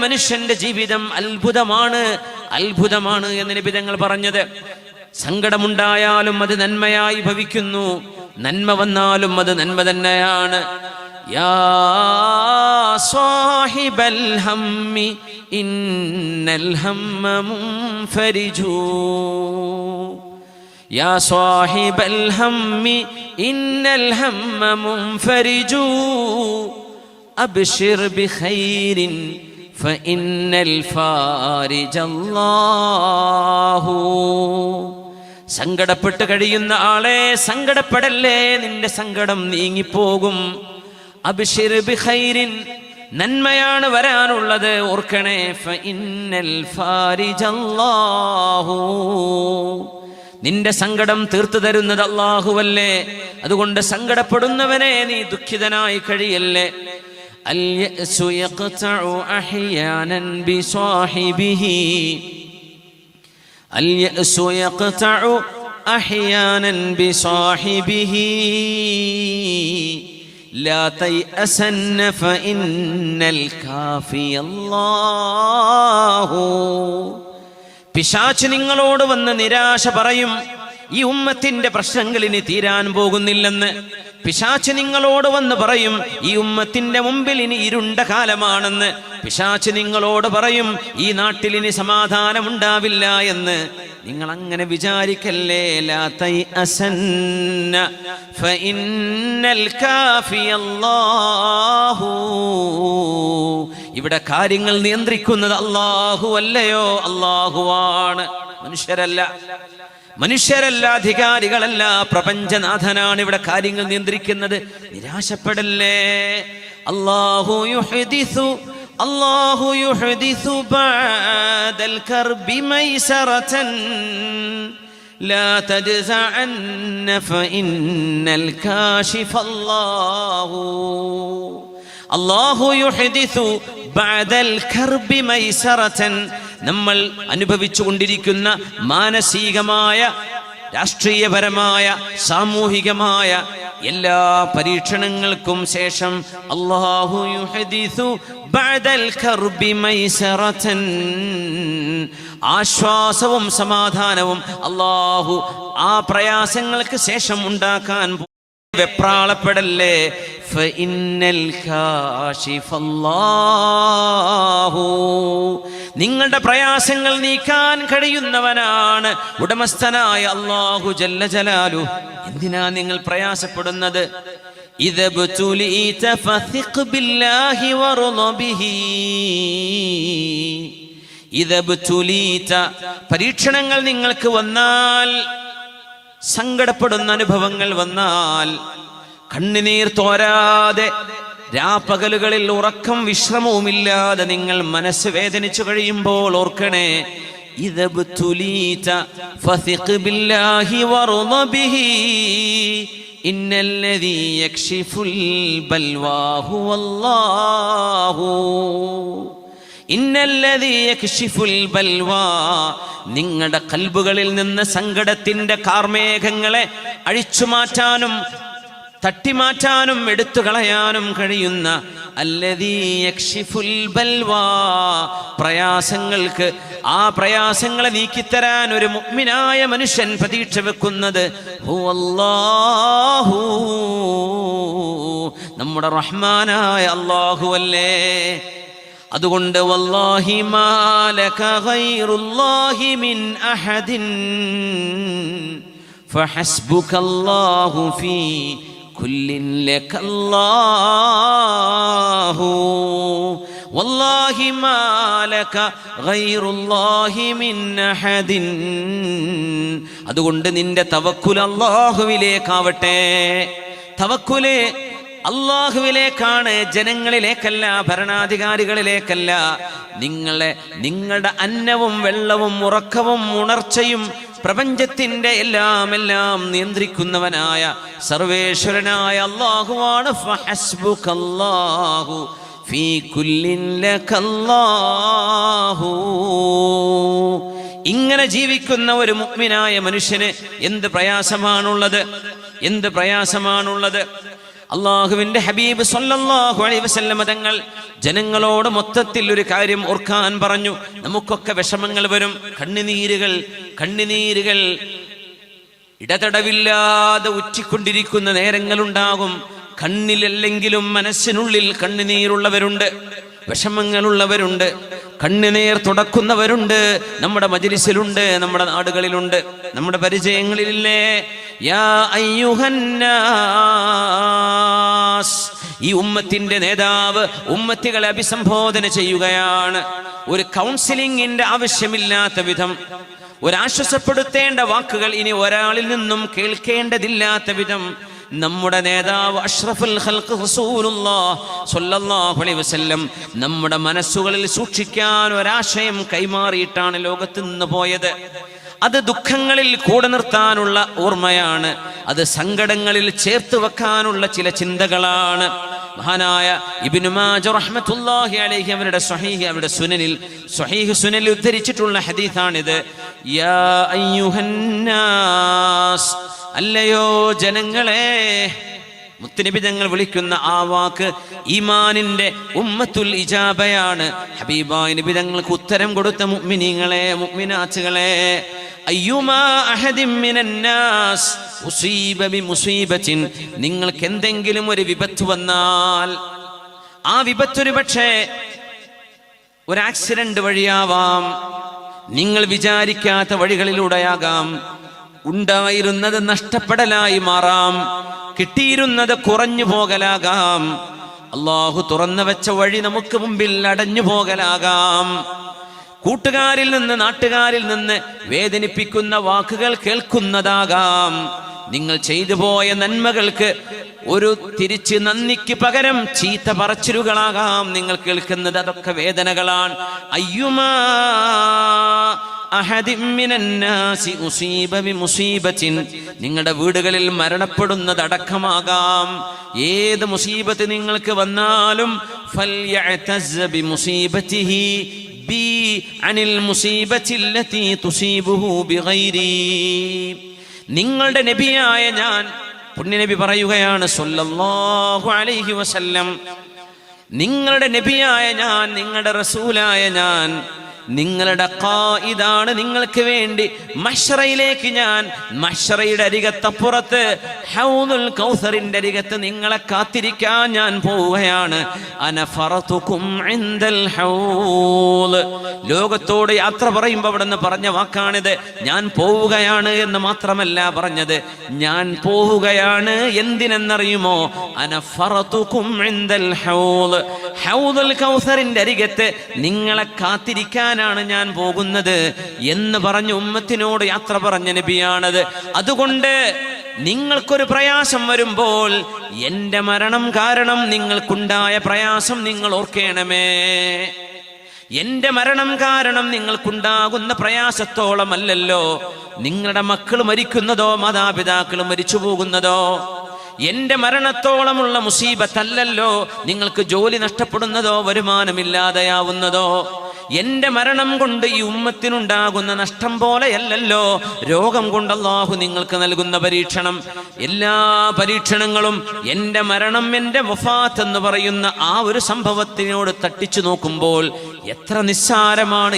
മനുഷ്യന്റെ ജീവിതം അത്ഭുതമാണ് എന്ന് നബി തങ്ങൾ പറഞ്ഞത്. സങ്കടമുണ്ടായാലും അത് നന്മയായി ഭവിക്കുന്നു, നന്മ വന്നാലും അത് നന്മ തന്നെയാണ്. യാ സാഹിബൽ ഹമ്മി ഇന്നൽ ഹമ്മ മുൻഫരിജു, യാ സാഹിബൽ ഹമ്മി ഇന്നൽ ഹമ്മ മുൻഫരിജു, അബ്ശിർ ബിഖൈരിൻ ഫഇന്നൽ ഫാരിജല്ലാഹു. സങ്കടപ്പെട്ട് കഴിയുന്ന ആളെ സങ്കടപ്പെടല്ലേ, നിന്റെ സങ്കടം നീങ്ങിപ്പോകും. അബ്ശിർ ബിഖൈരിൻ, നന്മയാണ് വരാനുള്ളത്, ഓർക്കണേ. ഫഇന്നൽ ഫാരിജല്ലാഹു, നിന്റെ സങ്കടം തീർത്തു തരുന്നത് അല്ലാഹുവല്ലേ. അതുകൊണ്ട് സങ്കടപ്പെടുന്നവനെ നീ ദുഃഖിതനായി കഴിയല്ലേ. അൽ യഅ്സു യഖ്തഉ അഹ്യാനൻ ബിസാഹിബിഹി, അൽ യഅ്സു യഖ്തഉ അഹ്യാനൻ ബിസാഹിബിഹി, ലാ തയഅസന്ന ഫഇന്നൽ കാഫിയല്ലാഹു. പിശാച് നിങ്ങളോട് വന്ന് നിരാശ പറയും, ഈ ഉമ്മത്തിന്റെ പ്രശ്നങ്ങൾ ഇനി തീരാൻ പോകുന്നില്ലെന്ന്. പിശാച് നിങ്ങളോട് വന്ന് പറയും, ഈ ഉമ്മത്തിന്റെ മുമ്പിൽ ഇനി ഇരുണ്ട കാലമാണെന്ന്. പിശാച് നിങ്ങളോട് പറയും, ഈ നാട്ടിൽ ഇനി സമാധാനമുണ്ടാവില്ല എന്ന്. നിങ്ങൾ അങ്ങനെ വിചാരിക്കല്ലേ. ലാ തയഅസന്ന ഫഇന്നൽ കാഫിയല്ലാഹു. ഇവിടെ കാര്യങ്ങൾ നിയന്ത്രിക്കുന്നത് അല്ലാഹു അല്ലയോ? അല്ലാഹുവാണ്, മനുഷ്യരല്ല, അധികാരികളല്ല. പ്രപഞ്ചനാഥനാണ് ഇവിടെ കാര്യങ്ങൾ നിയന്ത്രിക്കുന്നത്. നിരാശപ്പെടല്ലേ. അല്ലാഹു യുഹ്ദിസു ബഅദൽ കർബി മൈസറതൻ, ലാ തജ്സഅന്ന ഫഇന്നൽ കാശിഫല്ലാഹു. അല്ലാഹു യുഹ്ദിസു ബഅദൽ കർബി മൈസറതൻ, നമ്മൾ അനുഭവിച്ചു കൊണ്ടിരിക്കുന്ന മാനസികമായ, രാഷ്ട്രീയപരമായ, സാമൂഹികമായ എല്ലാ പരീക്ഷണങ്ങൾക്കും ശേഷം അല്ലാഹു യുഹ്ദിസു ബഅദൽ കർബി മൈസറതൻ, ആശ്വാസവും സമാധാനവും അല്ലാഹു ആ പ്രയാസങ്ങൾക്ക് ശേഷം ഉണ്ടാക്കാൻ. വെപ്രാളപ്പെടല്ലേ. ഫഇന്നൽ കാശിഫല്ലാഹു, നിങ്ങളുടെ പ്രയാസങ്ങൾ നീക്കാൻ കഴിയുന്നവനാണ് ഉടമസ്ഥനായ അല്ലാഹു ജല്ല ജലാലു. എന്തിനാ നിങ്ങൾ പ്രയാസപ്പെടുന്നത്? ഇദബ്തുലീത ഫസിഖ് ബില്ലാഹി വറള ബിഹി, ഇദബ്തുലീത, പരീക്ഷണങ്ങൾ നിങ്ങൾക്ക് വന്നാൽ, സങ്കടപ്പെടുന്ന അനുഭവങ്ങൾ വന്നാൽ, കണ്ണുനീർ തോരാതെ രാപ്പകലുകളിൽ ഉറക്കം വിശ്രമവുമില്ലാതെ നിങ്ങൾ മനസ്സ് വേദനിച്ചു കഴിയുമ്പോൾ ഓർക്കണേ, ഇദബ്തുലീത ഫസിഖ് ബില്ലാഹി വറള ബിഹി, ഇന്നല്ലദീ യക്ഷിഫുൽ ബൽവാ ഹുവല്ലാഹു, ഇന്നല്ലദീ യക്ഷിഫുൽ ബൽവാ, നിങ്ങളുടെ കൽബുകളിൽ നിന്ന് സങ്കടത്തിന്റെ കാർമേഘങ്ങളെ അഴിച്ചു മാറ്റാനും തട്ടിമാറ്റാനും എടുത്തു കളയാനും കഴിയുന്ന അല്ലദീ യക്ഷിഫുൽ ബൽവാ, പ്രയാസങ്ങൾക്ക് ആ പ്രയാസങ്ങളെ നീക്കിത്തരാൻ ഒരു മുഅ്മിനായ മനുഷ്യൻ പ്രതീക്ഷ വെക്കുന്നത് ഹുവല്ലാഹു, നമ്മുടെ റഹ്മാനായ അല്ലാഹു അല്ലേ. അതുകൊണ്ട് വല്ലാഹി മാ ലക ഗൈറുല്ലാഹി മിൻ അഹദിൻ ഫഹസ്ബുകല്ലാഹു ഫീ കുല്ലിൻ ലകല്ലാഹു, വല്ലാഹി മാ ലക ഗൈറുല്ലാഹി മിൻ അഹദിൻ. അതുകൊണ്ട് നിന്റെ തവക്കുൽ അല്ലാഹുവിലേക്കാവട്ടെ. തവക്കുല് അല്ലാഹുവിലേക്കാണ്, ജനങ്ങളിലേക്കല്ല, ഭരണാധികാരികളിലേക്കല്ല. നിങ്ങളുടെ അന്നവും വെള്ളവും ഉറക്കവും ഉണർച്ചയും പ്രപഞ്ചത്തിന്റെ എല്ലാം നിയന്ത്രിക്കുന്നവനായ സർവേശ്വരനായ അല്ലാഹുവാണ്. ഫഹസ്ബുകല്ലാഹു ഫീ കുല്ലിൻ ലകല്ലാഹു. ഇങ്ങനെ ജീവിക്കുന്ന ഒരു മുഅ്മിനായ മനുഷ്യന് എന്ത് പ്രയാസമാണുള്ളത്, എന്ത് പ്രയാസമാണുള്ളത്. അള്ളാഹുവിന്റെ ഹബീബ് സ്വല്ലല്ലാഹു അലൈഹി വസല്ലം തങ്ങൾ ജനങ്ങളോട് മൊത്തത്തിൽ ഒരു കാര്യം ഓർക്കാൻ പറഞ്ഞു. നമുക്കൊക്കെ വിഷമങ്ങൾ വരും, കണ്ണുനീരുകൾ ഇടതടവില്ലാതെ ഉറ്റിക്കൊണ്ടിരിക്കുന്ന നേരങ്ങളുണ്ടാകും. കണ്ണിലല്ലെങ്കിലും മനസ്സിനുള്ളിൽ കണ്ണുനീരുള്ളവരുണ്ട്, വിഷമങ്ങളുള്ളവരുണ്ട്, കണ്ണുനീർ തുടക്കുന്നവരുണ്ട്. നമ്മുടെ മജ്‌ലിസിലുണ്ട്, നമ്മുടെ നാടുകളിലുണ്ട്, നമ്മുടെ പരിചയങ്ങളിലില്ലേ? യാ അയ്യുഹന്നാസ്, ഈ ഉമ്മത്തിന്റെ നേതാവ് ഉമ്മത്തികളെ അഭിസംബോധന ചെയ്യുകയാണ്. ഒരു കൗൺസിലിംഗിന്റെ ആവശ്യമില്ലാത്ത വിധം, ഒരാശ്വസപ്പെടുത്തേണ്ട വാക്കുകൾ ഇനി ഒരാളിൽ നിന്നും കേൾക്കേണ്ടതില്ലാത്ത വിധം നമ്മുടെ നേതാവ് അഷ്റഫുൽ ഖൽഖ് റസൂലുള്ളാഹി സ്വല്ലല്ലാഹു അലൈഹി വസല്ലം നമ്മുടെ മനസ്സുകളിൽ സൂക്ഷിക്കാൻ ഒരാശയം കൈമാറിയിട്ടാണ് ലോകത്ത് നിന്ന് പോയത്. അത് ദുഃഖങ്ങളിൽ കൂടെ നിർത്താനുള്ള ഓർമ്മയാണ്, അത് സങ്കടങ്ങളിൽ ചേർത്ത് വെക്കാനുള്ള ചില ചിന്തകളാണ്. മഹാനായ ഇബ്നു മാജ റഹ്മത്തുള്ളാഹി അലൈഹി അവരുടെ സ്വഹീഹ് സുനനിൽ ഉദ്ധരിച്ചിട്ടുള്ള ഹദീസാണിത്. യാ അയ്യുഹന്നാസ്, അല്ലയോ ജനങ്ങളെ. മുത്തുനബി തങ്ങൾ വിളിക്കുന്ന ആ വാക്ക് ഈമാനിന്റെ ഉമ്മത്തുൽ ഇജാബയാണ്. ഹബീബായ നബി തങ്ങൾക്ക് ഉത്തരം കൊടുത്ത മുഅ്മിനീങ്ങളെ, മുഅ്മിനാത്തുകളെ, അയ്യുമാ അഹദിൻ മിനന്നാസ് ഉസീബ ബിമുസീബത്തിൻ, നിങ്ങൾക്ക് എന്തെങ്കിലും ഒരു വിപത്ത് വന്നാൽ, ആ വിപത്തൊരു പക്ഷേ ഒരു ആക്സിഡന്റ് വഴിയാവാം, നിങ്ങൾ വിചാരിക്കാത്ത വഴികളിലൂടെയാകാം, ഉണ്ടായിരുന്നത് നഷ്ടപ്പെടലായി മാറാം, കിട്ടിയിരുന്നത് കുറഞ്ഞു പോകലാകാം, അള്ളാഹു തുറന്നു വെച്ച വഴി നമുക്ക് മുമ്പിൽ അടഞ്ഞു പോകലാകാം, കൂട്ടുകാരിൽ നിന്ന് നാട്ടുകാരിൽ നിന്ന് വേദനിപ്പിക്കുന്ന വാക്കുകൾ കേൾക്കുന്നതാകാം, നിങ്ങൾ ചെയ്തു പോയ നന്മകൾക്ക് ഒരു തിരിച്ച് നന്ദിക്ക് പകരം ചീത്ത പറച്ചിലുകളാകാം നിങ്ങൾ കേൾക്കുന്നത്. അതൊക്കെ വേദനകളാണ്. അയ്യുമാ അഹദിൻ മിനന്നാസി ഉസീബ ബിമുസീബത്തിൻ, നിങ്ങളുടെ വീടുകളിൽ മരണപ്പെടുന്നതടക്കമാകാം. ഏത് മുസീബത്ത് നിങ്ങൾക്ക് വന്നാലും ഫൽയഅതസ് ബിമുസീബതിഹി ബി അനിൽ മുസീബത്തില്ലതി തുസീബുഹു ബിഗൈരി. നിങ്ങളുടെ നബിയായ ഞാൻ, പുണ്യനബി പറയുകയാണ് സ്വല്ലല്ലാഹു അലൈഹി വസല്ലം, നിങ്ങളുടെ നബിയായ ഞാൻ, നിങ്ങളുടെ റസൂലായ ഞാൻ, നിങ്ങളുടെ ഖായിദാണ്. നിങ്ങൾക്ക് വേണ്ടി മഹ്ശറയിലേക്ക് ഞാൻ, മഹ്ശറയുടെ അരികത്തപ്പുറത്ത് ഹൗദുൽ കൗസറിന്റെ അരികത്ത് നിങ്ങളെ കാത്തിരിക്കാൻ ഞാൻ പോവുകയാണ്. അന ഫറതുകും ഇൻദൽ ഹൗദ്. ലോകത്തോട് യാത്ര പറയുമ്പോൾ അവിടെ നിന്ന് പറഞ്ഞ വാക്കാണിത്. ഞാൻ പോവുകയാണ് എന്ന് മാത്രമല്ല പറഞ്ഞത്, ഞാൻ പോവുകയാണ് എന്തിനെന്നറിയുമോ? അന ഫറതുകും ഇൻദൽ ഹൗദ്, ഹൗദുൽ കൗസറിന്റെ അരികത്ത് നിങ്ങളെ കാത്തിരിക്കാൻ ാണ് ഞാൻ പോകുന്നത് എന്ന് പറഞ്ഞ് ഉമ്മത്തിനോട് യാത്ര പറഞ്ഞ നബിയാണത്. അതുകൊണ്ട് നിങ്ങൾക്കൊരു പ്രയാസം വരുമ്പോൾ, എന്റെ മരണം കാരണം നിങ്ങൾക്കുണ്ടായ പ്രയാസം നിങ്ങൾ ഓർക്കണമേ. എന്റെ മരണം കാരണം നിങ്ങൾക്കുണ്ടാകുന്ന പ്രയാസത്തോളം അല്ലല്ലോ നിങ്ങളുടെ മക്കൾ മരിക്കുന്നതോ മാതാപിതാക്കൾ മരിച്ചു പോകുന്നതോ. എന്റെ മരണത്തോളമുള്ള മുസീബത്തല്ലല്ലോ നിങ്ങൾക്ക് ജോലി നഷ്ടപ്പെടുന്നതോ വരുമാനമില്ലാതെയാവുന്നതോ. എന്റെ മരണം കൊണ്ട് ഈ ഉമ്മത്തിനുണ്ടാകുന്ന നഷ്ടം പോലെയല്ലല്ലോ രോഗം കൊണ്ട് അല്ലാഹു നിങ്ങൾക്ക് നൽകുന്ന പരീക്ഷണം. എല്ലാ പരീക്ഷണങ്ങളും എന്റെ മരണം, എന്റെ വഫാത്ത് എന്ന് പറയുന്ന ആ ഒരു സംഭവത്തിനോട് തട്ടിച്ചു നോക്കുമ്പോൾ എത്ര നിസ്സാരമാണ്.